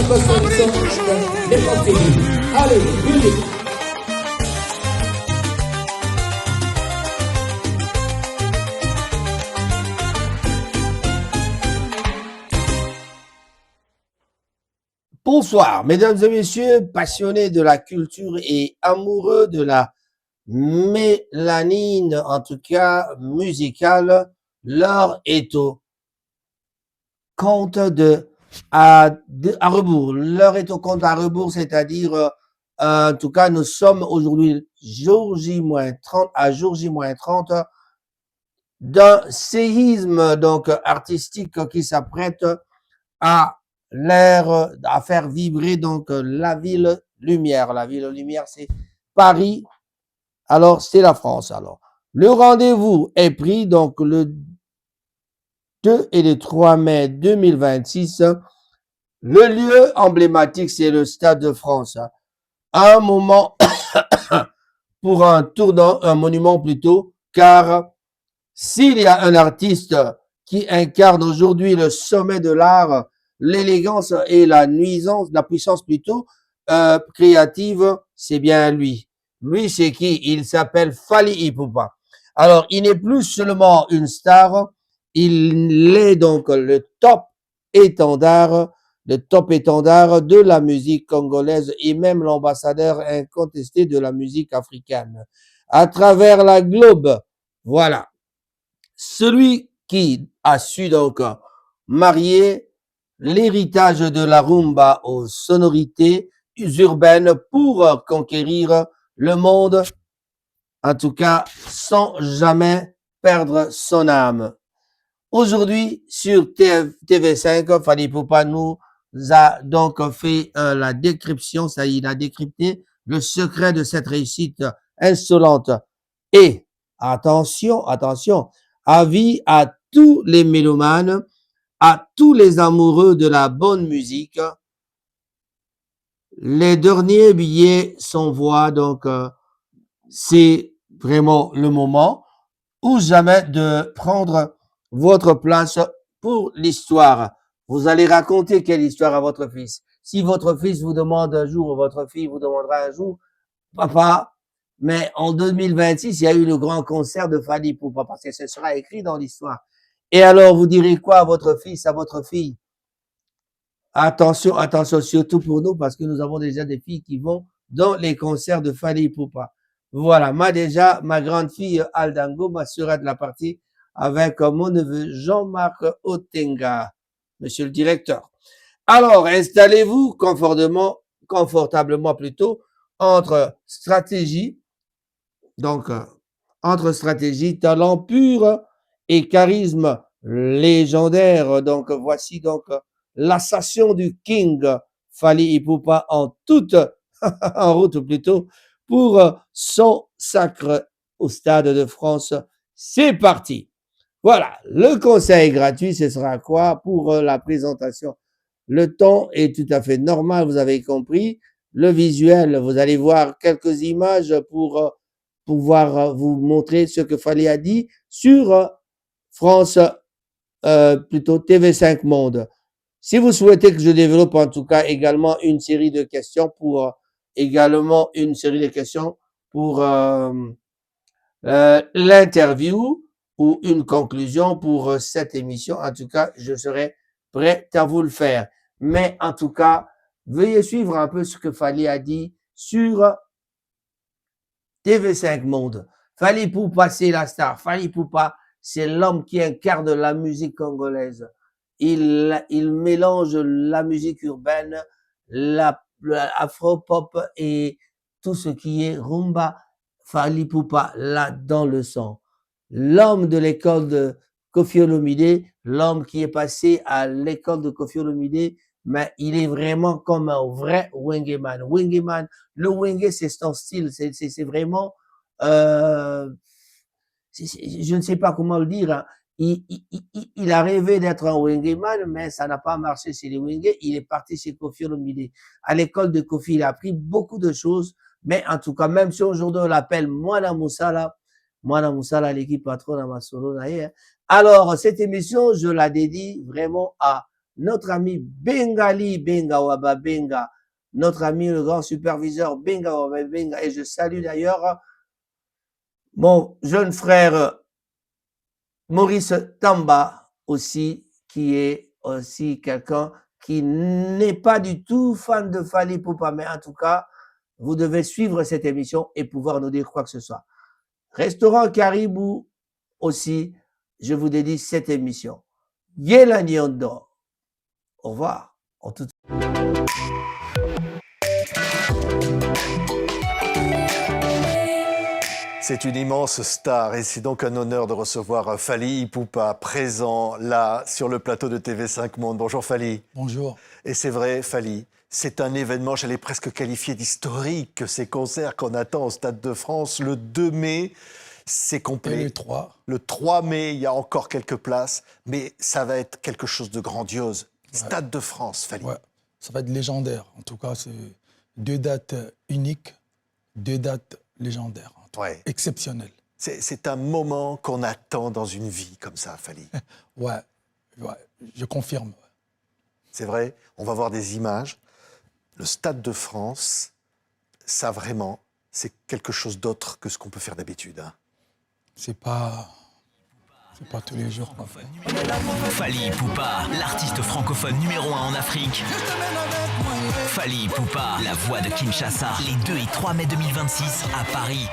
Allez, musique. Bonsoir, mesdames et messieurs, passionnés de la culture et amoureux de la mélanine, en tout cas musicale, l'heure est au compte à rebours. L'heure est au compte à rebours, c'est-à-dire, en tout cas, nous sommes aujourd'hui jour J-30 à jour J-30 d'un séisme donc artistique qui s'apprête à à faire vibrer donc la ville lumière. La ville lumière, c'est Paris. Alors, c'est la France. Alors, le rendez-vous est pris donc le 2 et le 3 mai 2026. Le lieu emblématique, c'est le Stade de France. Un moment pour un tournant, un monument plutôt, car s'il y a un artiste qui incarne aujourd'hui le sommet de l'art, l'élégance et la nuisance, la puissance plutôt créative, c'est bien lui. Lui, c'est qui? Il s'appelle Fally Ipupa. Alors, il n'est plus seulement une star, il est donc étendard, le top étendard de la musique congolaise et même l'ambassadeur incontesté de la musique africaine. À travers la globe, voilà. Celui qui a su donc marier l'héritage de la rumba aux sonorités urbaines pour conquérir le monde, en tout cas sans jamais perdre son âme. Aujourd'hui, sur TV5, Fally Ipupa nous a donc fait la décryption, ça il a décrypté le secret de cette réussite insolente. Et attention, avis à tous les mélomanes, à tous les amoureux de la bonne musique. Les derniers billets s'envoient, donc c'est vraiment le moment ou jamais de prendre votre place pour l'histoire. Vous allez raconter quelle histoire à votre fils. Si votre fils vous demande un jour, ou votre fille vous demandera un jour, papa, mais en 2026, il y a eu le grand concert de Fally Ipupa, parce que ce sera écrit dans l'histoire. Et alors, vous direz quoi à votre fils, à votre fille? Attention, surtout pour nous, parce que nous avons déjà des filles qui vont dans les concerts de Fally Ipupa. Voilà, ma grande fille Aldango sera de la partie avec mon neveu Jean-Marc Otenga, monsieur le directeur. Alors, installez-vous confortablement plutôt, entre stratégie, talent pur et charisme légendaire. Donc, voici donc l'assassin du King Fally Ipupa en route plutôt, pour son sacre au Stade de France. C'est parti. Voilà, le conseil gratuit, ce sera quoi pour la présentation? Le ton est tout à fait normal, vous avez compris. Le visuel, vous allez voir quelques images pour pouvoir vous montrer ce que Fally a dit sur France, plutôt TV5 Monde. Si vous souhaitez que je développe en tout cas également une série de questions pour l'interview ou une conclusion pour cette émission, en tout cas, je serai prêt à vous le faire. Mais en tout cas, veuillez suivre un peu ce que Fally a dit sur TV5 Monde. Fally Ipupa, c'est la star. Fally Ipupa, c'est l'homme qui incarne la musique congolaise. Il mélange la musique urbaine, l'afro-pop et tout ce qui est rumba. Fally Ipupa, là, dans le sang. L'homme de l'école de Koffi Olomide, l'homme qui est passé à l'école de Koffi Olomide, mais il est vraiment comme un vrai Wengeman. Le Wenge, c'est son style, c'est vraiment, je ne sais pas comment le dire, hein. Il a rêvé d'être un Wengeman, mais ça n'a pas marché chez les Wenge. Il est parti chez Koffi Olomide. À l'école de Koffi, il a appris beaucoup de choses, mais en tout cas, même si aujourd'hui on l'appelle Mwana Moussala, l'équipe patronne à Masolo. Alors, cette émission, je la dédie vraiment à notre ami Bengali Benga Waba Benga, notre ami le grand superviseur Benga Waba Benga, et je salue d'ailleurs mon jeune frère Maurice Tamba aussi, qui est aussi quelqu'un qui n'est pas du tout fan de Fally Ipupa, mais en tout cas, vous devez suivre cette émission et pouvoir nous dire quoi que ce soit. Restaurant Caribou aussi, je vous dédie cette émission. Yela Nyondo. Au revoir. En tout... C'est une immense star et c'est donc un honneur de recevoir Fally Ipupa présent là sur le plateau de TV5 Monde. Bonjour Fally. Bonjour. Et c'est vrai Fally, c'est un événement, j'allais presque qualifier d'historique, ces concerts qu'on attend au Stade de France le 2 mai. C'est complet. Et le 3. Le 3 mai, il y a encore quelques places, mais ça va être quelque chose de grandiose. Ouais. Stade de France, Fally. Ouais, ça va être légendaire. En tout cas, c'est 2 dates uniques, 2 dates légendaires. Ouais. Exceptionnelles. C'est un moment qu'on attend dans une vie comme ça, Fally. Ouais, je confirme. C'est vrai, on va voir des images. Le Stade de France, ça vraiment, c'est quelque chose d'autre que ce qu'on peut faire d'habitude. Hein. C'est pas tous les jours qu'on fait. Fally Ipupa, l'artiste francophone numéro 1 en Afrique. Fally Ipupa, la voix de Kinshasa, les 2 et 3 mai 2026 à Paris.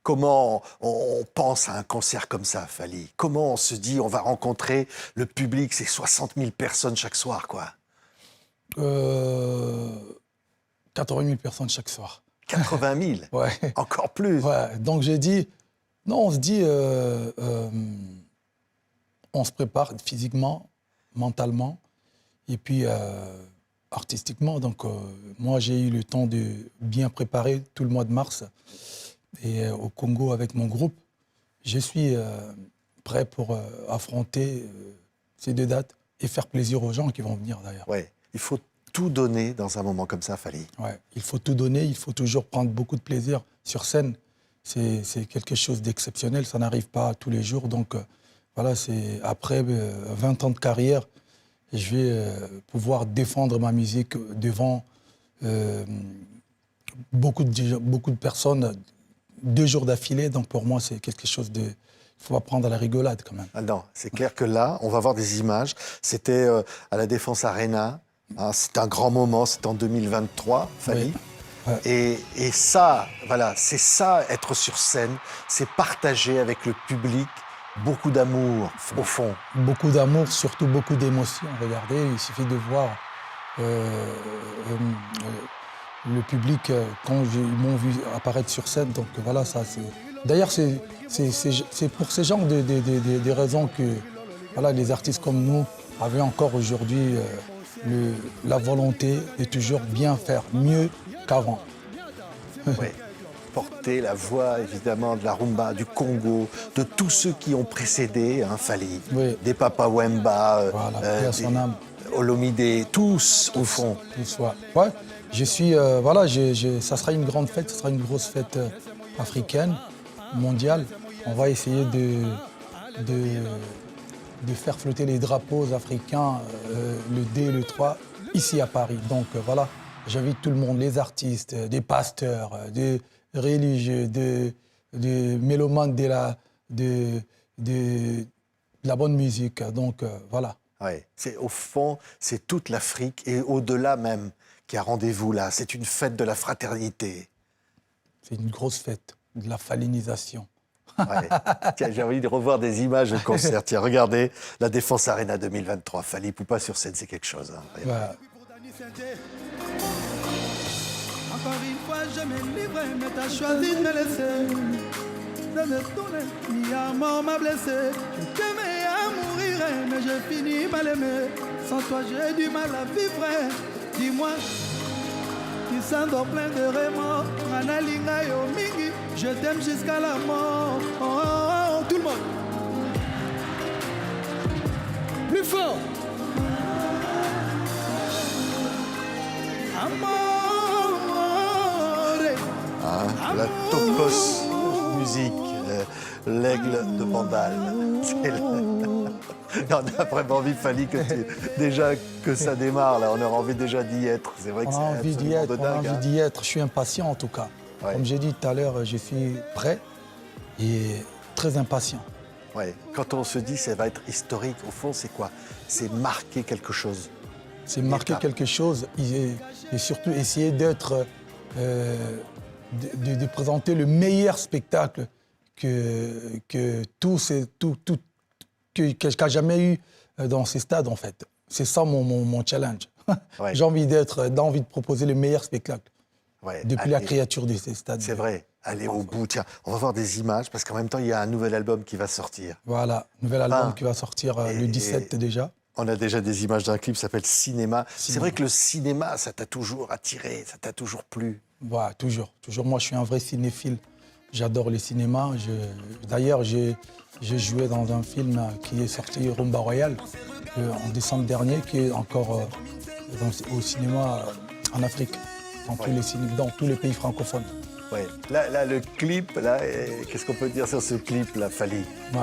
Comment on pense à un concert comme ça, Fally? Comment on se dit on va rencontrer le public, c'est 60 000 personnes chaque soir, quoi? 80 000 personnes chaque soir. 80 000 Ouais. Encore plus. Ouais. Donc j'ai dit, non, on se dit, on se prépare physiquement, mentalement, et puis artistiquement. Donc moi, j'ai eu le temps de bien préparer tout le mois de mars. Et au Congo, avec mon groupe, je suis prêt pour affronter ces 2 dates et faire plaisir aux gens qui vont venir d'ailleurs. Ouais, il faut tout donner dans un moment comme ça, Fally. Ouais, il faut tout donner, il faut toujours prendre beaucoup de plaisir sur scène. C'est quelque chose d'exceptionnel, ça n'arrive pas tous les jours. Donc voilà, c'est après 20 ans de carrière, je vais pouvoir défendre ma musique devant beaucoup de personnes 2 jours d'affilée. Donc pour moi, c'est quelque chose de... Il faut pas prendre à la rigolade quand même. Ah non, c'est clair que là, on va voir des images. C'était à la Défense Arena. Hein, c'est un grand moment, c'est en 2023, Fally. Oui. Ouais. Et ça, voilà, c'est ça, être sur scène, c'est partager avec le public beaucoup d'amour, au fond. Beaucoup d'amour, surtout beaucoup d'émotions. Regardez, il suffit de voir le public quand ils m'ont vu apparaître sur scène. Donc voilà, ça c'est... D'ailleurs, c'est pour ces genres de raisons que voilà, les artistes comme nous avaient encore aujourd'hui la volonté de toujours bien faire, mieux qu'avant. Oui. Porter la voix, évidemment, de la rumba, du Congo, de tous ceux qui ont précédé, hein, Fally. Oui. Des Papa Wemba, voilà, son âme. Olomide, tous, au fond. Tous, ouais. Je suis, voilà, ça sera une grande fête, ça sera une grosse fête africaine, mondiale. On va essayer de faire flotter les drapeaux africains le 2 et le 3 ici à Paris. Donc voilà, j'invite tout le monde, les artistes, des pasteurs, des religieux, des mélomanes de la bonne musique. Donc voilà. Ouais, au fond, c'est toute l'Afrique et au-delà même qui a rendez-vous là. C'est une fête de la fraternité. C'est une grosse fête de la fallinisation. Ouais. Tiens, j'ai envie de revoir des images de concert. Tiens, regardez, la Défense Arena 2023. Fally Ipupa sur scène, c'est quelque chose. Hein. Ouais. Encore une fois, je me livre, mais t'as choisi de me laisser. Je me tourne, mi amour m'a blessé. Je t'aimais à mourir, mais je finis mal aimé. Sans toi, j'ai du mal à vivre. Dis-moi, qui s'endort plein de remords. Analinga yo mingi, je t'aime jusqu'à la mort. Oh, oh, oh, tout le monde. Plus fort. Amore. Hein, la Topos musique, l'aigle de Bandal. C'est On a vraiment envie, Fally, déjà que ça démarre, là. On aura envie déjà d'y être. C'est vrai que On c'est a envie d'y absolument être, de on a dingue. envie d'y être. Je suis impatient en tout cas. Ouais. Comme j'ai dit tout à l'heure, je suis prêt et très impatient. Ouais. Quand on se dit ça va être historique, au fond, c'est quoi? C'est marquer quelque chose. C'est marquer Étape. quelque chose et surtout essayer d'être, de présenter le meilleur spectacle que qu'a jamais eu dans ces stades en fait. C'est ça mon challenge. Ouais. J'ai envie de proposer le meilleur spectacle Ouais. depuis la Allez. créature de ces stades. C'est vrai, aller au bout. Tiens, on va voir des images parce qu'en même temps, il y a un nouvel album qui va sortir. Voilà, nouvel album Ah. qui va sortir Et- le 17 déjà. On a déjà des images d'un clip qui s'appelle Cinéma. C'est vrai que le cinéma, ça t'a toujours attiré, ça t'a toujours plu. Voilà, toujours. Moi, je suis un vrai cinéphile. J'adore le cinéma. D'ailleurs, j'ai joué dans un film qui est sorti, Rumba Royale, en décembre dernier, qui est encore au cinéma en Afrique, dans tous les pays francophones. Ouais. Là, le clip, là, qu'est-ce qu'on peut dire sur ce clip, là, Fally? Ouais.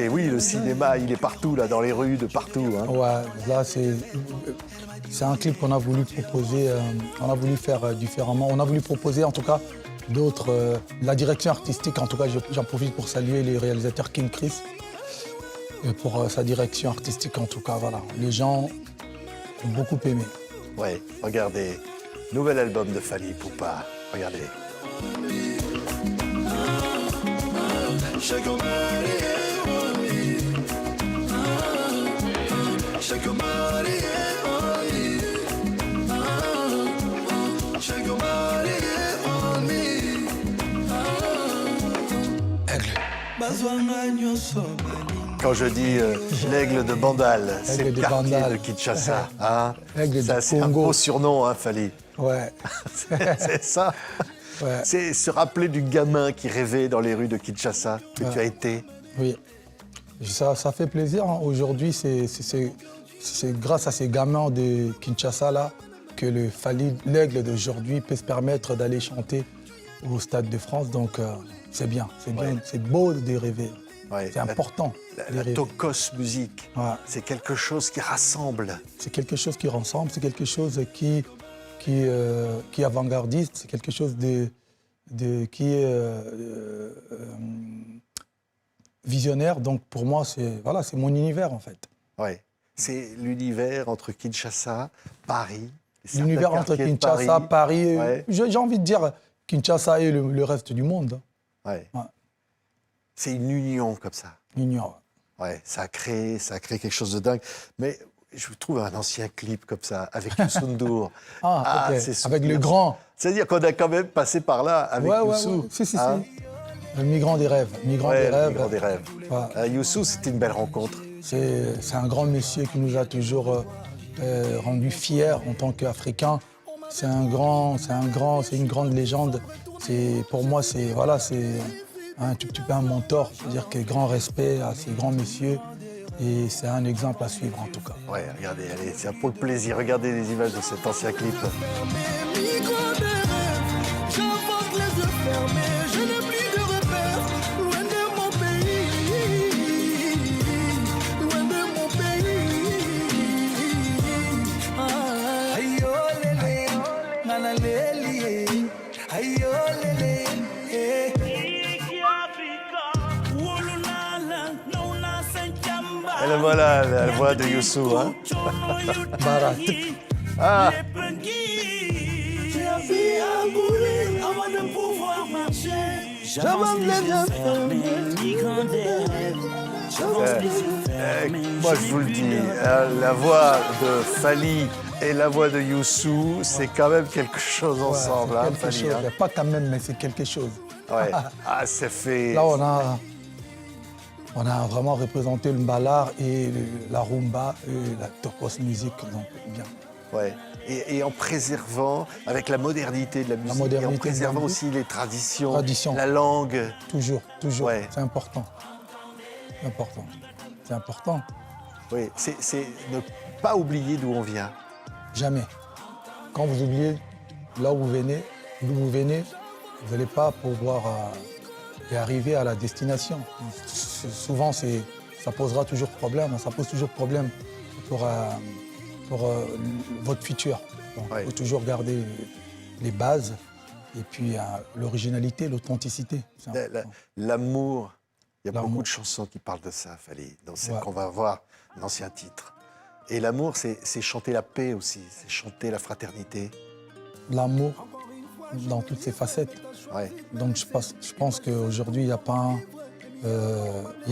Oui, le cinéma, il est partout, là, dans les rues, de partout. Hein. Ouais, là, c'est un clip qu'on a voulu proposer, on a voulu faire différemment. On a voulu proposer, en tout cas, d'autres. La direction artistique, en tout cas, j'en profite pour saluer le réalisateur King Chris pour sa direction artistique, en tout cas, voilà. Les gens ont beaucoup aimé. Ouais, regardez, nouvel album de Fally Ipupa. Regardez. Quand je dis l'aigle de Bandal, c'est le de quartier Bandal. de Kinshasa. Hein. Aigle Ça, du c'est un Congo. beau surnom, hein, Fally. Ouais. C'est ça. Ouais. C'est se rappeler du gamin qui rêvait dans les rues de Kinshasa, que tu as été. Oui, ça fait plaisir. Hein. Aujourd'hui, c'est grâce à ces gamins de Kinshasa là que le Fally, l'aigle d'aujourd'hui, peut se permettre d'aller chanter au Stade de France. Donc c'est bien, Ouais. c'est beau de rêver. Ouais. C'est important de La rêver. Tokos musique, Ouais. c'est quelque chose qui rassemble. C'est quelque chose qui rassemble, c'est quelque chose qui est avant-gardiste, c'est quelque chose qui est visionnaire. Donc pour moi, c'est mon univers en fait. Ouais. C'est l'univers entre Kinshasa, Paris. certains L'univers entre quartiers de Kinshasa, Paris, Ouais. j'ai envie de dire Kinshasa et le reste du monde. Ouais. Ouais. C'est une union comme ça. L'union. Ouais, ça a créé quelque chose de dingue. Mais je trouve un ancien clip comme ça, avec Youssou N'Dour. Ah, ok. c'est Avec le souvenirs. grand. C'est-à-dire qu'on a quand même passé par là avec Youssou. Ouais. Si. Hein. Le migrant des rêves. Migrant Ouais, des le rêves. migrant des rêves. Ouais. Youssou, c'était une belle rencontre. C'est un grand monsieur qui nous a toujours rendu fiers en tant qu'Africains. C'est une grande légende. Pour moi, c'est un tout petit peu un mentor. C'est-à-dire que grand respect à ces grands messieurs. Et c'est un exemple à suivre en tout cas. Ouais, regardez, allez, c'est pour le plaisir. Regardez les images de cet ancien clip. Migrant des rêves, j'invoque les yeux fermés, je n'ai plus de repères, loin de mon pays, loin de mon pays. Aïe oh lélé, nana lélé, aïe oh lélé, eh. Et le voilà, la voix de Youssou. Hein. Barat. Ah, J'ai appris à courir avant de pouvoir marcher. J'avance les yeux fermés. moi, je vous le dis, la voix de Fally et la voix de Youssou, c'est quand même quelque chose Ouais, ensemble. c'est Hein, quelque Fally, chose. hein. Pas quand même, mais c'est quelque chose. Ouais. Ah, c'est fait. Là, on a vraiment représenté le Mbalar et la rumba et la Tokos music. Donc, bien. Ouais. Et en préservant, avec la modernité de la musique, et en modernité de la préservant musique. aussi les traditions, Traditions. la langue. Toujours. Ouais. C'est important. C'est important. Oui, c'est ne pas oublier d'où on vient. Jamais. Quand vous oubliez là où vous venez, d'où vous venez, vous n'allez pas pouvoir y arriver à la destination. Souvent, c'est ça posera toujours problème. Ça pose toujours problème pour votre futur. Il Ouais. faut toujours garder les bases et puis l'originalité, l'authenticité. C'est important. L'amour, il y a L'amour. beaucoup de chansons qui parlent de ça, Fally, dans celles Ouais. qu'on va voir, l'ancien titre. Et l'amour, c'est chanter la paix aussi, c'est chanter la fraternité. L'amour dans toutes ses facettes. Ouais. Donc je pense qu'aujourd'hui, il n'y a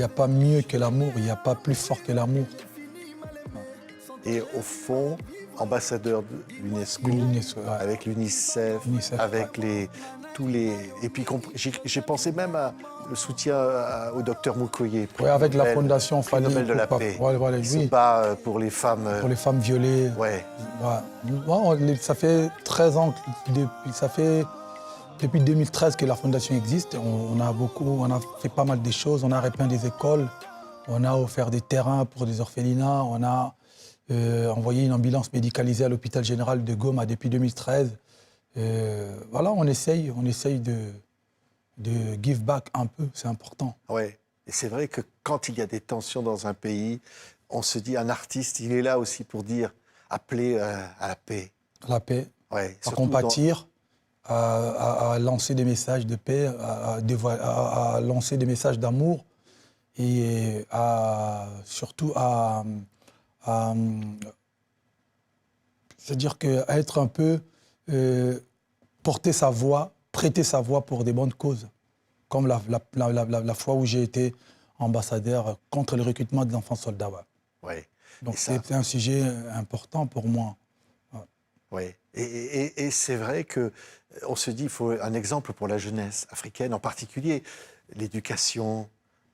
pas mieux que l'amour, il n'y a pas plus fort que l'amour. Et au fond, ambassadeur de l'UNESCO, De l'UNESCO, ouais. avec l'UNICEF, UNICEF, avec tous les... Et puis j'ai pensé même le soutien au docteur Mukwege. Oui, avec la Nobel, fondation prix Fally Nobel de la Poupa. paix. Ouais, voilà, Il se oui. bat pour les femmes. Pour les femmes violées. Ouais. Ouais. Bon, ça fait 13 ans, ça fait depuis 2013 que la fondation existe. On a fait pas mal de choses. On a repeint des écoles, on a offert des terrains pour des orphelinats, on a envoyé une ambulance médicalisée à l'hôpital général de Goma depuis 2013. Voilà, on essaye de give back un peu, c'est important. Ouais. Et c'est vrai que quand il y a des tensions dans un pays, on se dit, un artiste, il est là aussi pour appeler à la paix. La paix, Ouais. à Surtout compatir, à lancer des messages de paix, à lancer des messages d'amour et surtout c'est-à-dire à être un peu, porter sa voix, prêter sa voix pour des bonnes causes. Comme la fois où j'ai été ambassadeur contre le recrutement des enfants soldats. Ouais. Ouais. Donc Et ça- c'est un sujet important pour moi. Ouais. Et c'est vrai qu'on se dit, il faut un exemple pour la jeunesse africaine, en particulier l'éducation,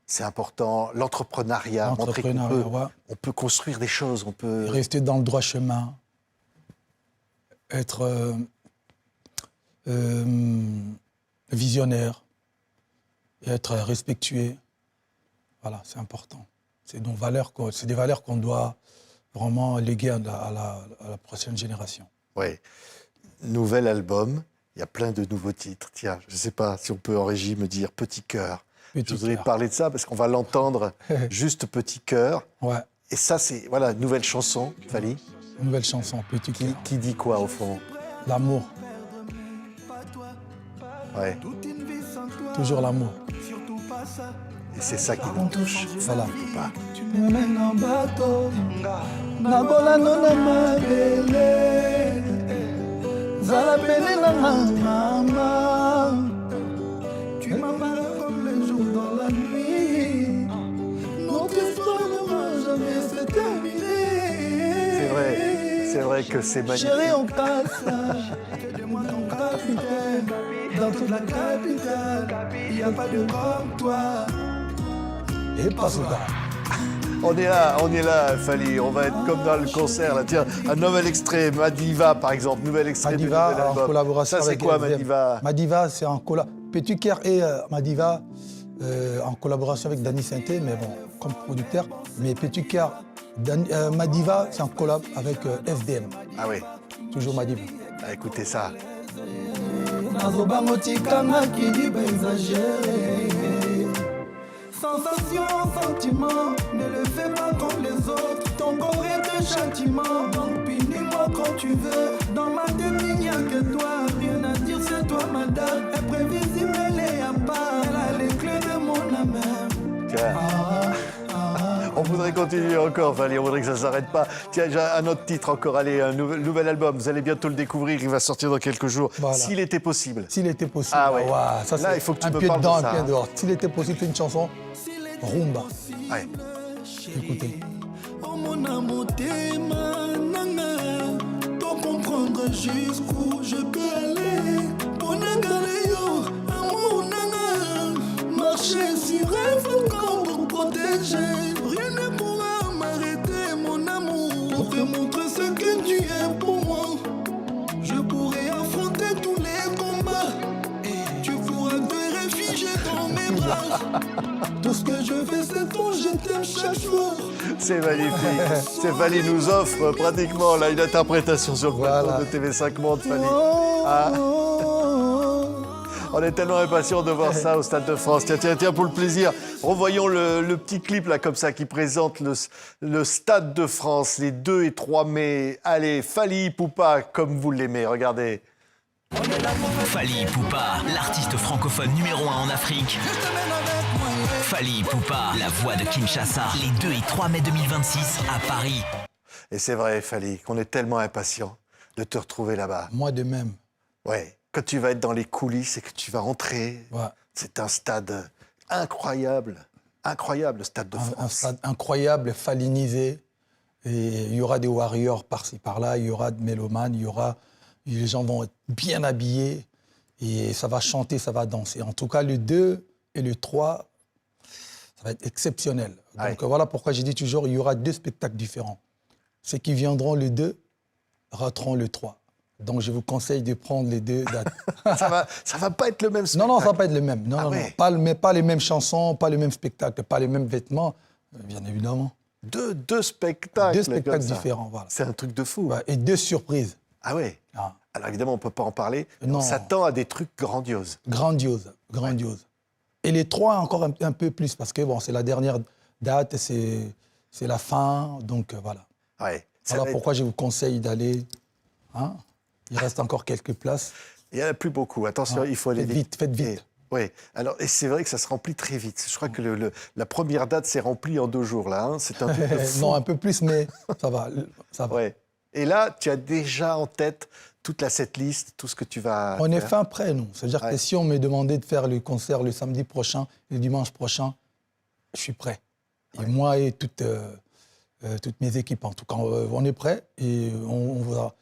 c'est important, l'entrepreneuriat, montrer qu'on peut, Ouais. on peut construire des choses, on peut... Rester dans le droit chemin, être visionnaire, et être respectueux. Voilà, c'est important. C'est des valeurs qu'on doit vraiment léguer à la prochaine génération. Ouais. Nouvel album, il y a plein de nouveaux titres. Tiens, je ne sais pas si on peut en régie me dire Petit Cœur. Petit Je voudrais Cœur. parler de ça parce qu'on va l'entendre, juste Petit Cœur. Ouais, Et ça, c'est, voilà, une nouvelle chanson, Fally, nouvelle chanson, Petit Cœur. qui dit quoi au fond? L'amour, Ouais. toujours l'amour. Et c'est ça qui nous touche. Voilà. Pas. Tu me mènes en bateau, na bolano na mabele, zala pene na mama. Tu m'apparais comme le jour dans la nuit. Notre histoire ne va jamais se terminer. C'est vrai que c'est magnifique. Chérie, on casse là. Fais-de-moi ton capitaine. Dans toute la capitale, il n'y a pas de comme toi. Et pas soudain. On est là, Fally. On va être comme dans le concert. Là. Tiens, un nouvel extrait, Madiva, par exemple. Nouvel extrait du nouvel Madiva en album. collaboration Ça, c'est avec quoi, SDM. Madiva? Madiva, c'est en Petit Cœur et Madiva en collaboration avec Danny Sainté, mais bon, comme producteur. Mais Petit Cœur, Madiva, c'est en collab avec SDM. Ah oui, Toujours Madiva. ah, écoutez ça. Nazobango tikanga kidi exagéré. Sensation, sentiment, ne le fais pas comme les autres. Ton corps est un châtiment, donc punis-moi quand tu veux. Dans ma tête, il n'y a que toi. Rien à dire, c'est toi, madame. Imprévisible, elle est à part. Elle a les clés de mon âme. Tiens. On voudrait continuer encore, Fally, on voudrait que ça ne s'arrête pas. Tiens, j'ai un autre titre encore, allez, un nouvel album. Vous allez bientôt le découvrir, il va sortir dans quelques jours. Voilà. S'il était possible. S'il était possible, Ah ouais. ouah, ça, Là, c'est il faut que tu un me pied parles de dedans, ça, un pied hein. dehors. S'il était possible, c'est une chanson rumba. Ouais. Écoutez. Oh mon amour, t'aimes, nana. Pour comprendre jusqu'où je peux aller. Pour n'agarrer yo, amour, nana. Marcher sur un faucon pour protéger. Rien ne pourra m'arrêter, mon amour. Pour te montrer ce que tu es pour moi. Je pourrais affronter tous les combats. Et tu pourras te réfugier dans mes bras. Tout ce que je fais, c'est ton je t'aime chaque jour. C'est magnifique. C'est Fally nous offre pratiquement là, une interprétation sur le plateau Voilà. de TV5 Monde, Fally. Oh, Ah. On est tellement impatients de voir ça au Stade de France. Tiens, pour le plaisir, revoyons le petit clip là comme ça qui présente le Stade de France les 2 et 3 mai. Allez, Fally Ipupa comme vous l'aimez, regardez. Fally Ipupa, l'artiste francophone numéro 1 en Afrique. Fally Ipupa, la voix de Kinshasa, les 2 et 3 mai 2026 à Paris. Et c'est vrai, Fally, qu'on est tellement impatients de te retrouver là-bas. Moi de même. Ouais, quand tu vas être dans les coulisses et que tu vas rentrer, Ouais. c'est un stade incroyable. Incroyable, le Stade de France. Un stade incroyable, fallinisé. Et il y aura des warriors par-ci, par-là, il y aura des mélomanes, les gens vont être bien habillés et ça va chanter, ça va danser. En tout cas, le 2 et le 3, ça va être exceptionnel. Donc voilà pourquoi j'ai dit toujours, il y aura 2 spectacles différents. Ceux qui viendront le 2 rateront le 3. Donc je vous conseille de prendre les 2 dates. Ça va pas être le même spectacle. Non, ça va pas être le même. Non, ouais. Pas les mêmes chansons, pas les mêmes spectacles, pas les mêmes vêtements, bien évidemment. Deux spectacles. 2 spectacles comme ça. différents, voilà. C'est un truc de fou. Ouais, et 2 surprises. Ah ouais. Ah. Alors évidemment, on peut pas en parler. Non. On s'attend à des trucs grandioses. Grandiose. Et les 3 encore un peu plus, parce que bon, c'est la dernière date, c'est la fin, donc voilà. Ouais. Voilà pourquoi je vous conseille d'aller. Hein, il reste encore quelques places. Il n'y en a plus beaucoup. Attention, il faut aller vite. Faites vite. Oui. Alors, et c'est vrai que ça se remplit très vite. Je crois que la première date s'est remplie en 2 jours là. Hein. C'est un truc de fou. Non, un peu plus, mais ça va. Ouais. Et là, tu as déjà en tête toute la setlist, tout ce que tu vas On est faire. fin prêt, nous. C'est-à-dire que si on me demandait de faire le concert le samedi prochain, le dimanche prochain, je suis prêt. Et moi et toutes mes équipes, en tout cas, on est prêt et on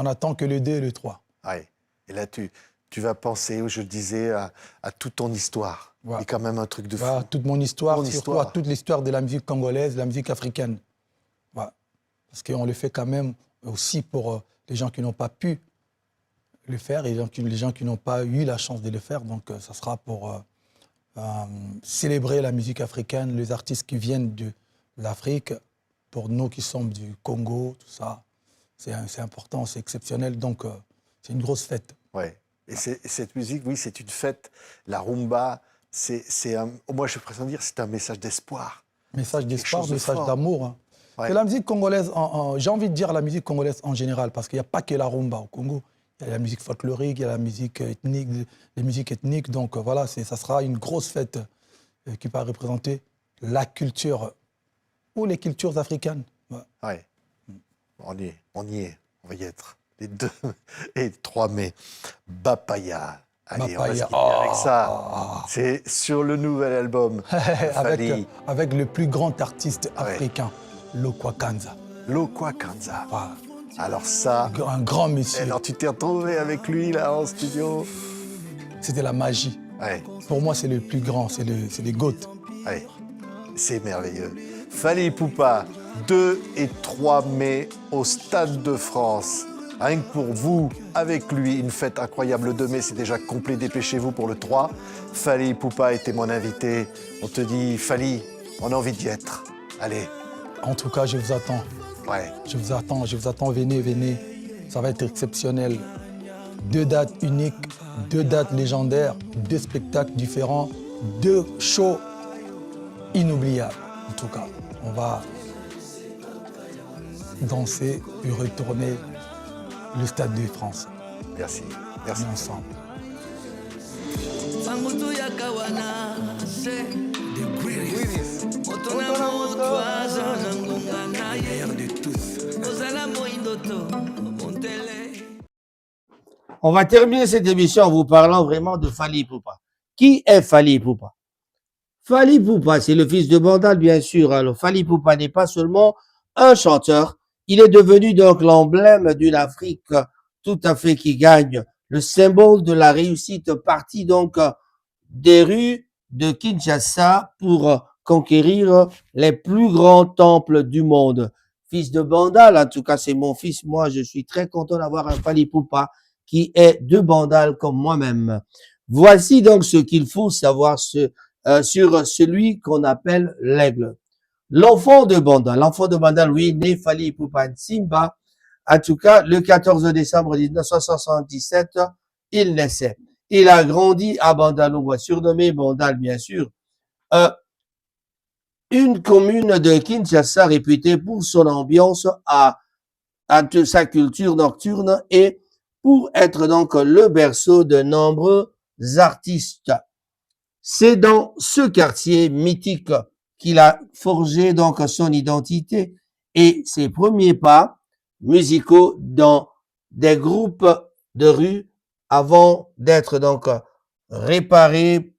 attend que le 2 et le 3. Ouais. Et là, tu vas penser, je le disais, à toute ton histoire. Ouais. C'est quand même un truc de fou. Voilà, toute mon histoire, Ton surtout histoire. à toute l'histoire de la musique congolaise, de la musique africaine. Voilà. Parce qu'on le fait quand même aussi pour les gens qui n'ont pas pu le faire et les gens qui n'ont pas eu la chance de le faire. Donc, ça sera pour célébrer la musique africaine, les artistes qui viennent de l'Afrique, pour nous qui sommes du Congo, tout ça. C'est important, c'est exceptionnel. Donc, c'est une grosse fête. Ouais. Et cette musique, oui, c'est une fête. La rumba, moi, je préfère dire, c'est un message d'espoir. Message d'espoir, chose de message fort. d'amour. Hein. Ouais. C'est la musique congolaise, j'ai envie de dire la musique congolaise en général, parce qu'il n'y a pas que la rumba au Congo. Il y a la musique folklorique, il y a la musique ethnique, les musiques ethniques. Donc voilà, ça sera une grosse fête qui va représenter la culture ou les cultures africaines. Ouais. Ouais. On y est, on va y être. Les 2 et 3 mai. Bapaya. Allez, on va se quitter avec ça. C'est sur le nouvel album. avec le plus grand artiste africain, Lokwa Kanza. Lokwa Kanza. Voilà. Alors ça... Un grand monsieur. Alors tu t'es retrouvé avec lui là en studio. C'était la magie. Ouais. Pour moi, c'est le plus grand, c'est les GOAT. Ouais. C'est merveilleux. Fally Ipupa, 2 et 3 mai au Stade de France. Rien que pour vous, avec lui, une fête incroyable. Le 2 mai, c'est déjà complet. Dépêchez-vous pour le 3. Fally Ipupa était mon invité. On te dit, Fally, on a envie d'y être. Allez. En tout cas, je vous attends. Ouais. Je vous attends, venez. Ça va être exceptionnel. 2 dates uniques, 2 dates légendaires, 2 spectacles différents, 2 shows inoubliables. En tout cas, on va danser et retourner le Stade de France. Merci. On est ensemble. On va terminer cette émission en vous parlant vraiment de Fally Ipupa. Qui est Fally Ipupa? Fally Ipupa, c'est le fils de Bandal, bien sûr. Alors, Fally Ipupa n'est pas seulement un chanteur, il est devenu donc l'emblème d'une Afrique tout à fait qui gagne, le symbole de la réussite parti donc des rues de Kinshasa pour conquérir les plus grands temples du monde. Fils de Bandal, en tout cas c'est mon fils, moi je suis très content d'avoir un Fally Ipupa qui est de Bandal comme moi-même. Voici donc ce qu'il faut savoir sur celui qu'on appelle l'aigle. L'enfant de Bandal, oui, né Fally Ipupa Nsimba. En tout cas, le 14 décembre 1977, il naissait. Il a grandi à Bandalungwa, surnommé Bandal, bien sûr. Euh, une commune de Kinshasa réputée pour son ambiance à sa culture nocturne et pour être donc le berceau de nombreux artistes. C'est dans ce quartier mythique qu'il a forgé donc son identité et ses premiers pas musicaux dans des groupes de rue avant d'être donc repéré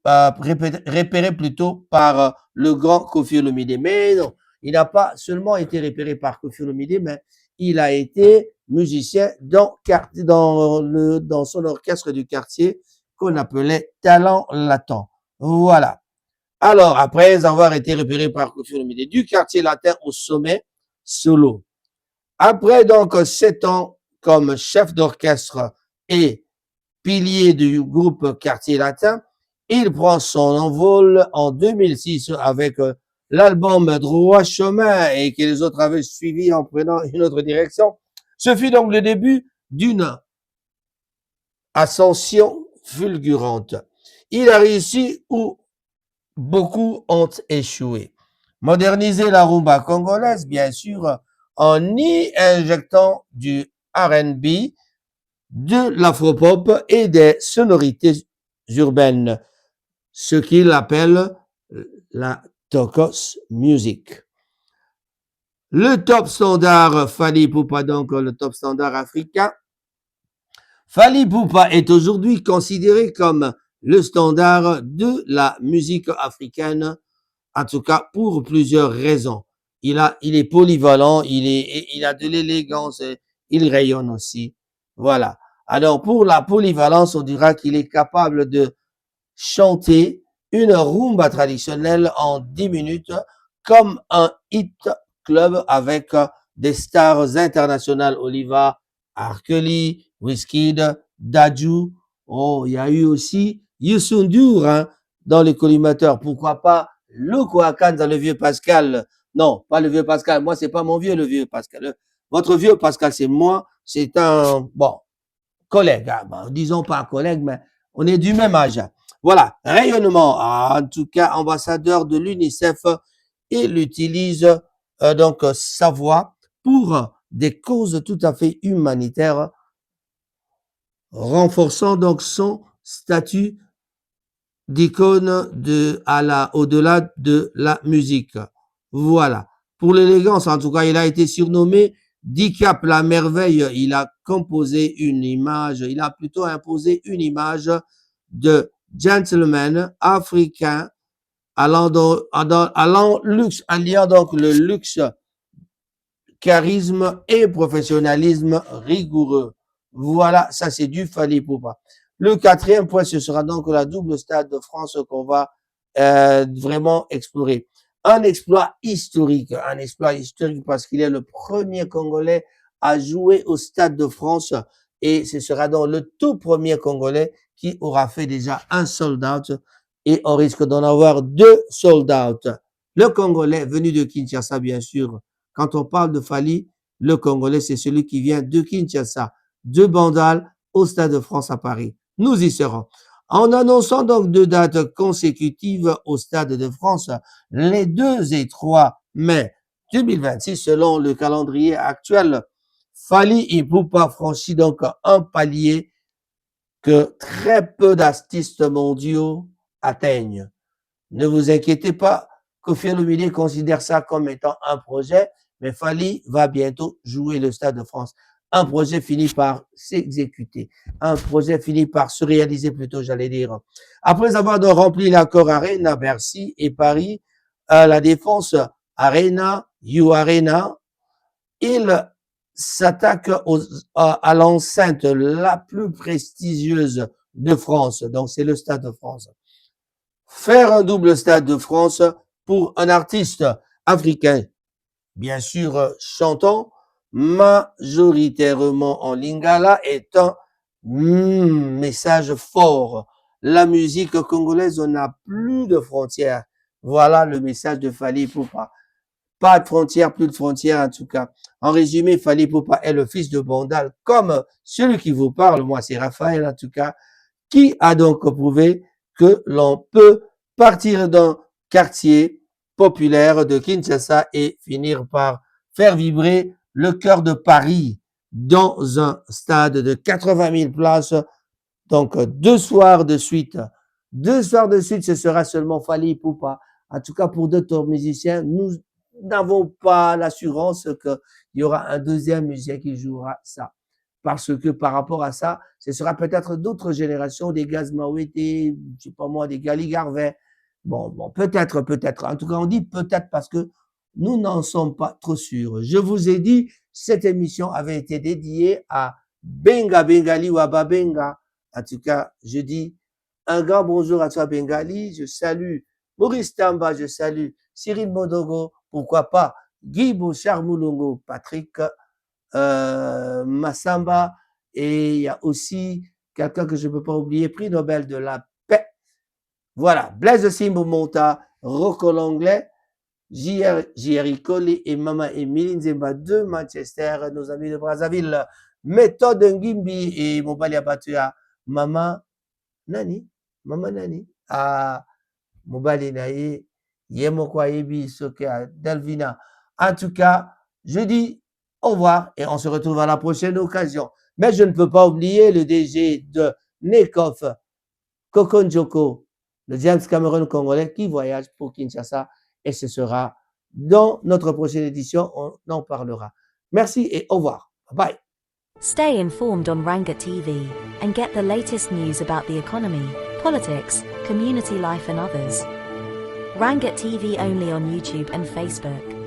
plutôt par le grand Koffi Olomide. Mais non, il n'a pas seulement été repéré par Koffi Olomide, mais il a été musicien dans son orchestre du quartier qu'on appelait Talent Latent. Voilà. Alors, après avoir été repéré par Koffi Olomide, du quartier latin au sommet solo. Après donc 7 ans comme chef d'orchestre et pilier du groupe Quartier Latin, il prend son envol en 2006 avec l'album Droit Chemin et que les autres avaient suivi en prenant une autre direction. Ce fut donc le début d'une ascension fulgurante. Il a réussi où beaucoup ont échoué. Moderniser la rumba congolaise, bien sûr, en y injectant du R&B, de l'afropop et des sonorités urbaines, ce qu'il appelle la Tokos Music. Le top standard Fally Ipupa, donc le top standard africain. Fally Ipupa est aujourd'hui considéré comme le standard de la musique africaine, en tout cas pour plusieurs raisons. Il est polyvalent, il a de l'élégance, il rayonne aussi. Voilà. Alors, pour la polyvalence, on dira qu'il est capable de chanter une rumba traditionnelle en 10 minutes comme un hit club avec des stars internationales, Oliva, R. Kelly, Wizkid, Dadju. Oh, il y a eu aussi Youssou N'Dour hein, dans les collimateurs. Pourquoi pas Loko Akan dans le vieux Pascal. Non, pas le vieux Pascal. Moi, c'est pas mon vieux, le vieux Pascal. Votre vieux Pascal, c'est moi. C'est un, bon, collègue, hein, bon, disons pas collègue, mais on est du même âge. Voilà, rayonnement, en tout cas ambassadeur de l'UNICEF, il utilise donc sa voix pour des causes tout à fait humanitaires, renforçant donc son statut d'icône au-delà de la musique. Voilà. Pour l'élégance, en tout cas, il a été surnommé Dicap la merveille. Il a composé une image, il a plutôt imposé une image de gentleman africain alliant donc le luxe, charisme et professionnalisme rigoureux. Voilà, ça c'est du Fally Ipupa. Le quatrième point, ce sera donc la double Stade de France qu'on va vraiment explorer. Un exploit historique parce qu'il est le premier Congolais à jouer au Stade de France et ce sera donc le tout premier Congolais qui aura fait déjà un sold out et on risque d'en avoir 2 sold out. Le Congolais venu de Kinshasa, bien sûr. Quand on parle de Fally, le Congolais, c'est celui qui vient de Kinshasa, de Bandal au Stade de France à Paris. Nous y serons. En annonçant donc 2 dates consécutives au Stade de France, les 2 et 3 mai 2026, selon le calendrier actuel, Fally Ipupa franchit donc un palier que très peu d'artistes mondiaux atteignent. Ne vous inquiétez pas, Koffi Olomide considère ça comme étant un projet, mais Fally va bientôt jouer le Stade de France. Un projet finit par s'exécuter. Un projet finit par se réaliser plutôt, j'allais dire. Après avoir donc rempli l'accord Arena, Bercy et Paris, la Défense Arena, U Arena, il s'attaque à l'enceinte la plus prestigieuse de France. Donc, c'est le Stade de France. Faire un double Stade de France pour un artiste africain, bien sûr chantant, majoritairement en lingala, est un message fort. La musique congolaise, on n'a plus de frontières. Voilà le message de Fally Ipupa. Pas de frontières, plus de frontières en tout cas. En résumé, Fally Ipupa est le fils de Bandal, comme celui qui vous parle, moi c'est Raphaël en tout cas, qui a donc prouvé que l'on peut partir d'un quartier populaire de Kinshasa et finir par faire vibrer le cœur de Paris dans un stade de 80 000 places. Donc, 2 soirs de suite. 2 soirs de suite, ce sera seulement Fally Ipupa. En tout cas, pour d'autres musiciens, nous n'avons pas l'assurance qu'il y aura un deuxième musicien qui jouera ça. Parce que par rapport à ça, ce sera peut-être d'autres générations, des Gaz Mawete, je sais pas moi, des Gali Garvin. Bon, peut-être. En tout cas, on dit peut-être parce que nous n'en sommes pas trop sûrs. Je vous ai dit, cette émission avait été dédiée à Benga Bengali ou Aba Benga. En tout cas, je dis un grand bonjour à toi Bengali. Je salue Maurice Tamba, je salue Cyril Modogo, pourquoi pas Guy Bouchard Moulongo, Patrick Massamba, et il y a aussi quelqu'un que je ne peux pas oublier, prix Nobel de la paix. Voilà, Blaise Simbo Monta, Rocco Langlais, J.R. Colli et Mama Emile Nzemba de Manchester, nos amis de Brazzaville, Méthode Ngimbi et Mobalia Batua, Mama Nani, Mobali Naye, Yemokwa Ebi, Soka, Delvina. En tout cas, je dis au revoir et on se retrouve à la prochaine occasion. Mais je ne peux pas oublier le DG de Nekoff, Kokonjoko, le James Cameron congolais qui voyage pour Kinshasa et ce sera dans notre prochaine édition, on en parlera. Merci et au revoir. Bye. Stay informed on Ranga TV and get the latest news about the economy, politics, community life and others. Rangat TV only on YouTube and Facebook.